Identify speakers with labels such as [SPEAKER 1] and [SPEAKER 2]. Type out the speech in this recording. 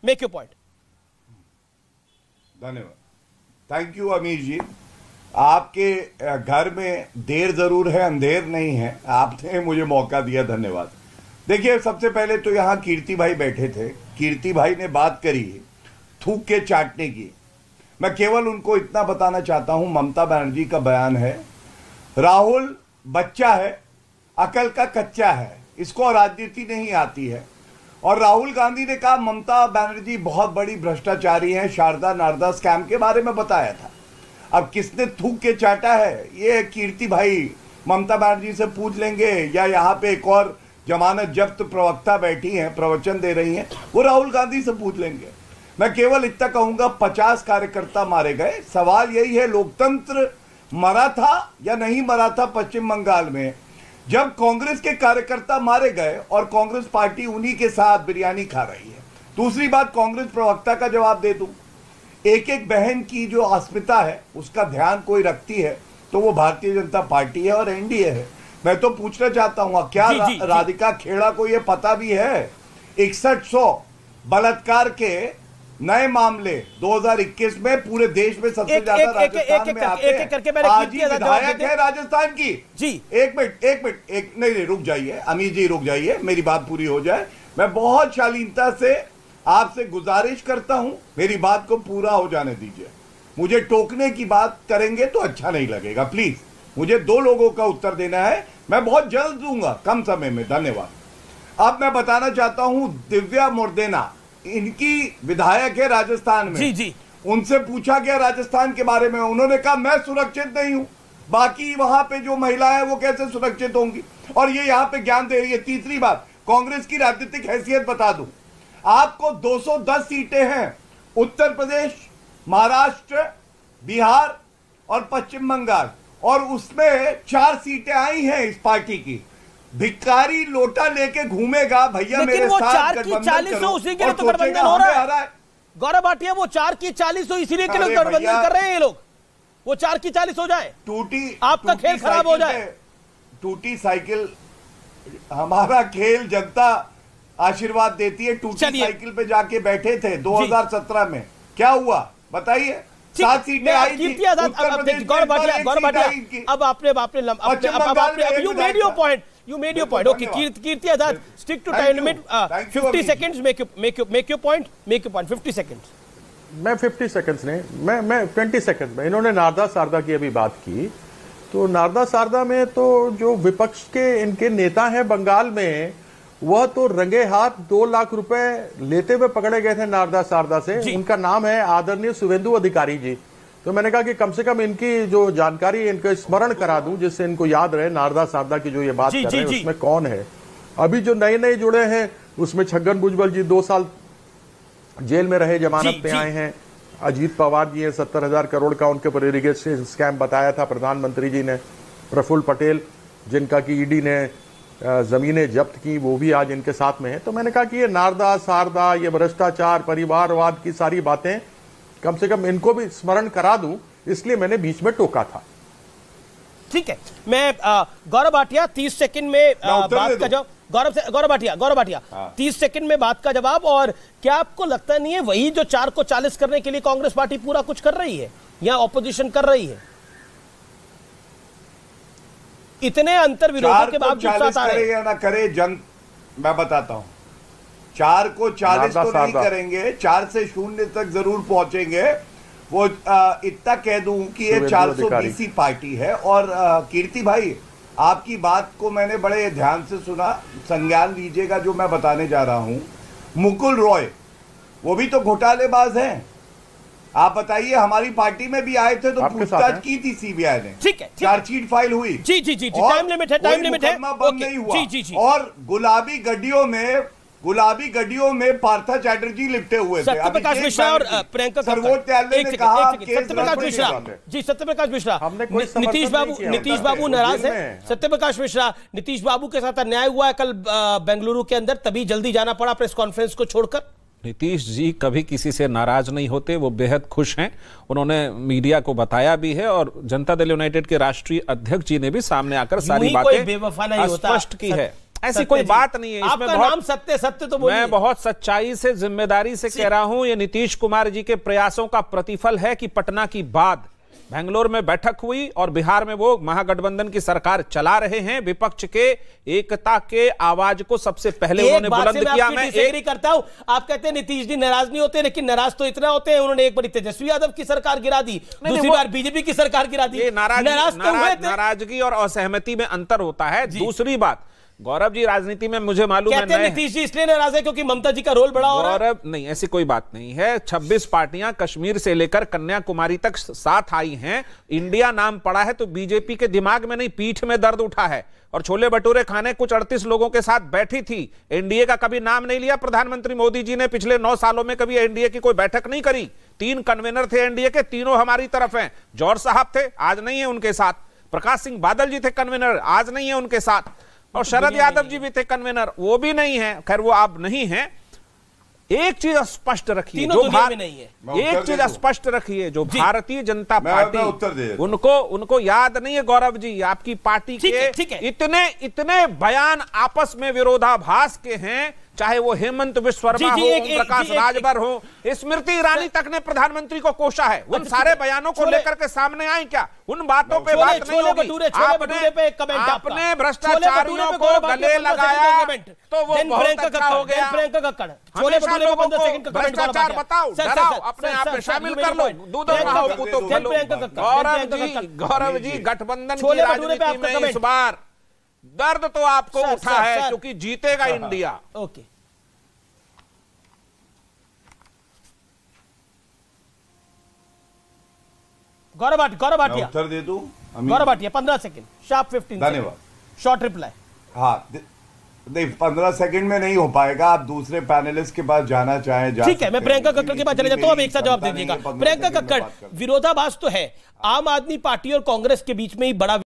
[SPEAKER 1] Make your point.
[SPEAKER 2] धन्यवाद। Thank you अमीर जी। आपके घर में देर जरूर है, अंधेर नहीं है। आपने मुझे मौका दिया, धन्यवाद। देखिए, सबसे पहले तो यहां कीर्ति भाई बैठे थे। कीर्ति भाई ने बात करी थूक के चाटने की। मैं केवल उनको इतना बताना चाहता हूं, ममता बनर्जी का बयान है, राहुल बच्चा है, अकल का कच्चा है, इसको राजनीति नहीं आती है। और राहुल गांधी ने कहा ममता बनर्जी बहुत बड़ी भ्रष्टाचारी हैं, शारदा नारदा स्कैम के बारे में बताया था। अब किसने थूक के चाटा है, ये कीर्ति भाई ममता बनर्जी से पूछ लेंगे, या यहाँ पे एक और जमानत जब्त प्रवक्ता बैठी हैं, प्रवचन दे रही हैं, वो राहुल गांधी से पूछ लेंगे। मैं केवल इतना कहूंगा, 50 कार्यकर्ता मारे गए। सवाल यही है, लोकतंत्र मरा था या नहीं मरा था पश्चिम बंगाल में, जब कांग्रेस के कार्यकर्ता मारे गए और कांग्रेस पार्टी उन्हीं के साथ बिरयानी खा रही है। दूसरी बात, कांग्रेस प्रवक्ता का जवाब दे दूं, एक एक बहन की जो अस्मिता है उसका ध्यान कोई रखती है तो वो भारतीय जनता पार्टी है और एनडीए है। मैं तो पूछना चाहता हूं, क्या राधिका खेड़ा को ये पता भी है 6100 बलात्कार के नए मामले 2021 में पूरे देश में सबसे ज्यादा राजस्थान में आते हैं। आज ही विधायक है राजस्थान की जी। एक मिनट नहीं, रुक जाइए अमीर जी, रुक जाइए, मेरी बात पूरी हो जाए। मैं बहुत शालीनता से आपसे गुजारिश करता हूं, मेरी बात को पूरा हो जाने दीजिए। मुझे टोकने की बात करेंगे तो अच्छा नहीं लगेगा। प्लीज, मुझे 2 लोगों का उत्तर देना है, मैं बहुत जल्द दूंगा, कम समय में। धन्यवाद। अब मैं बताना चाहता हूं, दिव्या मोर्देना इनकी विधायक है राजस्थान में। जी जी। उनसे पूछा गया राजस्थान के बारे में, उन्होंने कहा मैं सुरक्षित नहीं हूं, बाकी वहां पे जो महिलाएं वो कैसे सुरक्षित होंगी, और ये यहां पे ज्ञान दे रही है। तीसरी बात, कांग्रेस की राजनीतिक हैसियत बता दूं, आपको 210 सीटें हैं, उत्तर प्रदेश, महाराष्ट्र, बिहार और पश्चिम बंगाल, और उसमें 4 सीटें आई हैं इस पार्टी की। भिखारी लोटा लेके घूमेगा भैया मेरे साथ गठबंधन करो,
[SPEAKER 1] उसी के लिए तो गठबंधन हो रहा है। गौरव भाटिया, वो 4 की 40 हो, इसीलिए के लिए गठबंधन कर रहे हैं ये लोग। वो 4 की 40 हो जाए, आपका खेल खराब हो जाए।
[SPEAKER 2] टूटी साइकिल, हमारा खेल जनता आशीर्वाद देती है। टूटी साइकिल पे जाके बैठे थे 2017 में, क्या हुआ बताइए? 7 सीटें आई थी।
[SPEAKER 1] गौरव भाटिया, अब आपने you made your point. Okay, Kirti Azad, stick to time limit. 50 seconds. Make your point. 50 seconds.
[SPEAKER 3] मैं 50 सेकंड्स नहीं, मैं 20 सेकंड में। इन्होंने नारदा शारदा की अभी बात की, तो नारदा शारदा में तो जो विपक्ष के इनके नेता हैं बंगाल में, वह तो रंगे हाथ 2 लाख रुपए लेते हुए पकड़े गए थे नारदा शारदा से। उनका नाम है आदरणीय शुभेंदु अधिकारी जी। तो मैंने कहा कि कम से कम इनकी जो जानकारी इनको स्मरण करा दूं, जिससे इनको याद रहे नारदा शारदा की जो ये बात कर रहे हैं उसमें कौन है। अभी जो नए जुड़े हैं उसमें छगन भुजबल जी 2 साल जेल में रहे, जमानत पे आए हैं। अजीत पवार जी हैं, 70,000 करोड़ का उनके ऊपर इरिगेशन स्कैम बताया था प्रधानमंत्री जी ने। प्रफुल्ल पटेल, जिनका की ईडी ने जमीनें जब्त की, वो भी आज इनके साथ में है। तो मैंने कहा कि ये नारदा शारदा, ये भ्रष्टाचार, परिवारवाद की सारी बातें कम से कम इनको भी स्मरण करा दूं, इसलिए मैंने बीच में टोका था।
[SPEAKER 1] ठीक है, मैं गौरव भाटिया 30 सेकंड में बात का जवाब। गौरव भाटिया 30 सेकंड में बात का जवाब। और क्या आपको लगता नहीं है वही जो 4 को 40 करने के लिए कांग्रेस पार्टी पूरा कुछ कर रही है या ऑपोजिशन कर रही है? इतने अंतर विरोधों के बावजूद
[SPEAKER 2] करे या ना करे, मैं बताता हूं, 4 को 40 तो नहीं करेंगे, 4 से 0 तक जरूर पहुंचेंगे। वो इतना कह दूं कि ये 420 पार्टी है। और कीर्ति भाई, आपकी बात को मैंने बड़े ध्यान से सुना, संज्ञान लीजिएगा जो मैं बताने जा रहा हूं। मुकुल रॉय, वो भी तो घोटालेबाज हैं। आप बताइए, हमारी पार्टी में भी आए थे तो पूछताछ की थी सीबीआई ने।
[SPEAKER 1] ठीक है,
[SPEAKER 2] चार्जशीट फाइल हुई।
[SPEAKER 1] जी, टाइम लिमिट है,
[SPEAKER 2] नहीं हुआ। और गुलाबी गड्डियों में पार्था चैटर्जी लिपटे हुए थे।
[SPEAKER 1] सत्यप्रकाश मिश्रा और प्रियंका
[SPEAKER 2] सर्वोच्च न्यायालय ने कहा
[SPEAKER 1] सत्यप्रकाश मिश्रा, नीतीश बाबू नाराज है। सत्यप्रकाश मिश्रा, नीतीश बाबू के साथ अन्याय हुआ है कल बेंगलुरु के अंदर, तभी जल्दी जाना पड़ा प्रेस कॉन्फ्रेंस को छोड़कर।
[SPEAKER 4] नीतीश जी कभी किसी से नाराज नहीं होते, वो बेहद खुश हैं। उन्होंने मीडिया को बताया भी है, और जनता दल यूनाइटेड के राष्ट्रीय अध्यक्ष जी ने भी सामने आकर सारी बातें स्पष्ट की है। ऐसी कोई बात नहीं है इसमें।
[SPEAKER 1] आपका नाम सत्य सत्य तो बोलिए।
[SPEAKER 4] मैं बहुत सच्चाई से, जिम्मेदारी से कह रहा हूं, ये नीतीश कुमार जी के प्रयासों का प्रतिफल है कि पटना की बाद बेंगलोर में बैठक हुई और बिहार में वो महागठबंधन की सरकार चला रहे हैं। विपक्ष के एकता के आवाज को सबसे पहले उन्होंने बुलंद किया। मैं एग्री
[SPEAKER 1] करता हूं, आप कहते हैं नीतीश जी नाराज नहीं होते, लेकिन नाराज तो इतना होते हैं। उन्होंने एक बार तेजस्वी यादव की सरकार गिरा दी, दूसरी बार बीजेपी की सरकार गिरा दी।
[SPEAKER 4] नाराजगी और असहमति में अंतर होता है। दूसरी बात, गौरव जी राजनीति में मुझे मालूम है
[SPEAKER 1] नीतीश जी इसलिए नाराज है क्योंकि ममता जी का रोल बड़ा हो रहा है।
[SPEAKER 4] गौरव नहीं, ऐसी कोई बात नहीं है। 26 पार्टियां कश्मीर से लेकर कन्याकुमारी तक साथ आई हैं। इंडिया नाम पड़ा है तो बीजेपी के दिमाग में नहीं, पीठ में दर्द उठा है। और छोले भटूरे खाने कुछ 38 लोगों के साथ बैठी थी। एनडीए का कभी नाम नहीं लिया प्रधानमंत्री मोदी जी ने। पिछले 9 सालों में कभी एनडीए की कोई बैठक नहीं करी। 3 कन्वेनर थे एनडीए के, तीनों हमारी तरफ हैं। जौहर साहब थे, आज नहीं है उनके साथ। प्रकाश सिंह बादल जी थे कन्वेनर, आज नहीं है उनके साथ। और शरद यादव जी भी थे कन्वेनर, वो भी नहीं है। खैर वो आप नहीं है। एक चीज स्पष्ट रखिए, जो एक चीज स्पष्ट रखिए, जो भारतीय जनता पार्टी, उनको याद नहीं है गौरव जी, आपकी पार्टी के इतने बयान आपस में विरोधाभास के हैं। चाहे वो हेमंत विश्व शर्मा हो, प्रकाश राजभर हो, स्मृति ईरानी तक ने प्रधानमंत्री को कोसा है। उन सारे बयानों को लेकर के सामने आए क्या? उन बातों पे बात नहीं होगी। आपने भ्रष्टाचारियों को गले लगाया तो वो बहुत अच्छा हो गया। भ्रष्टाचार बताओ, डराओ, अपने आप में शामिल कर लो, दूधो खाओ पूतो खलो। गौरव जी, गठबंधन की राजनीति में इस बार दर्द तो आपको उठा है क्योंकि जीतेगा इंडिया।
[SPEAKER 1] ओके, गौरव भाटिया
[SPEAKER 2] उत्तर दे दूं?
[SPEAKER 1] Gaurav Bhatia 15 second, sharp 15।
[SPEAKER 2] धन्यवाद।
[SPEAKER 1] Short reply.
[SPEAKER 2] हाँ नहीं, 15 सेकंड में नहीं हो पाएगा। आप दूसरे पैनलिस्ट के पास जाना चाहें जा।
[SPEAKER 1] ठीक है, मैं प्रियंका कक्कड़ के पास चले जाता हूं। अब एक साथ जवाब दे दीजिएगा। प्रियंका कक्कड़, विरोधाभास तो है, आम आदमी पार्टी और कांग्रेस के बीच में ही बड़ा